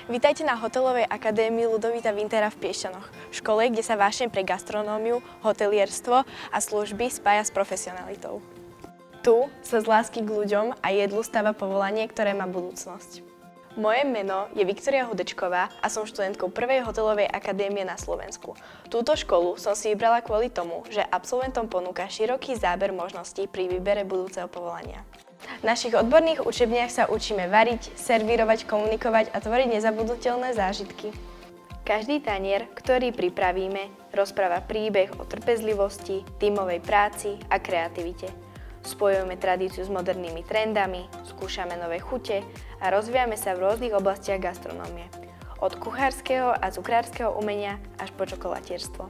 Vítajte na Hotelovej akadémii Ludovita Wintera v Piešťanoch, škole, kde sa vášeň pre gastronómiu, hotelierstvo a služby spája s profesionalitou. Tu sa z lásky k ľuďom a jedlu stáva povolanie, ktoré má budúcnosť. Moje meno je Viktória Hudečková a som študentkou prvej hotelovej akadémie na Slovensku. Túto školu som si vybrala kvôli tomu, že absolventom ponúka široký záber možností pri výbere budúceho povolania. V našich odborných učebniach sa učíme variť, servírovať, komunikovať a tvoriť nezabudnutelné zážitky. Každý tanier, ktorý pripravíme, rozpráva príbeh o trpezlivosti, tímovej práci a kreativite. Spojujeme tradíciu s modernými trendami, skúšame nové chute a rozvíjame sa v rôznych oblastiach gastronómie. Od kuchárskeho a cukrárskeho umenia až po čokolatierstvo,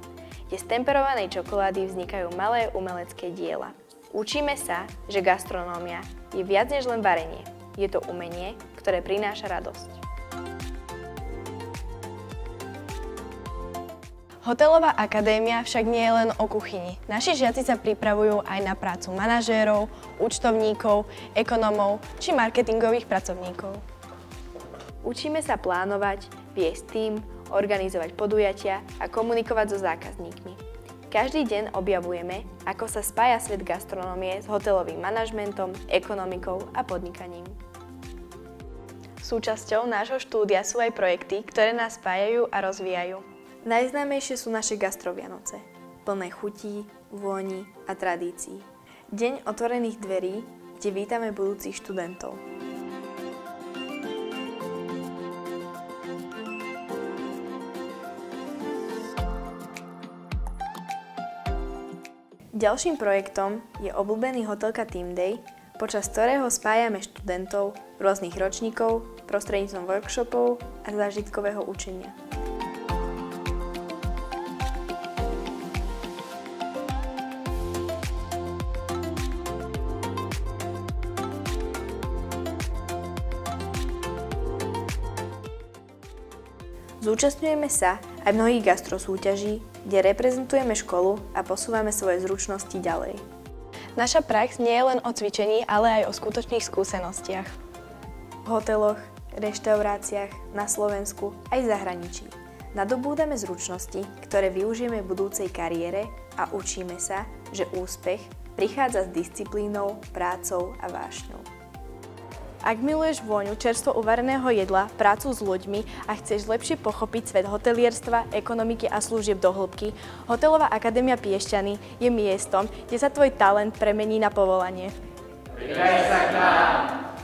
kde z temperovanej čokolády vznikajú malé umelecké diela. Učíme sa, že gastronómia je viac než len varenie. Je to umenie, ktoré prináša radosť. Hotelová akadémia však nie je len o kuchyni. Naši žiaci sa pripravujú aj na prácu manažérov, účtovníkov, ekonómov či marketingových pracovníkov. Učíme sa plánovať, viesť tím, organizovať podujatia a komunikovať so zákazníkmi. Každý deň objavujeme, ako sa spája svet gastronómie s hotelovým manažmentom, ekonomikou a podnikaním. Súčasťou nášho štúdia sú aj projekty, ktoré nás spájajú a rozvíjajú. Najznámejšie sú naše gastrovianoce, plné chutí, vôni a tradícií. Deň otvorených dverí, kde vítame budúcich študentov. Ďalším projektom je obľúbený hotelka Team Day, počas ktorého spájame študentov rôznych ročníkov prostredníctvom workshopov a zážitkového učenia. Zúčastňujeme sa aj mnohých gastrosúťaží, kde reprezentujeme školu a posúvame svoje zručnosti ďalej. Naša prax nie je len o cvičení, ale aj o skutočných skúsenostiach. V hoteloch, reštauráciách, na Slovensku aj v zahraničí. Nadobúdame zručnosti, ktoré využijeme v budúcej kariére a učíme sa, že úspech prichádza s disciplínou, prácou a vášňou. Ak miluješ vôňu čerstvo uvareného jedla, prácu s ľuďmi a chceš lepšie pochopiť svet hotelierstva, ekonomiky a služieb do hĺbky, Hotelová akadémia Piešťany je miestom, kde sa tvoj talent premení na povolanie. Pridaj sa k nám!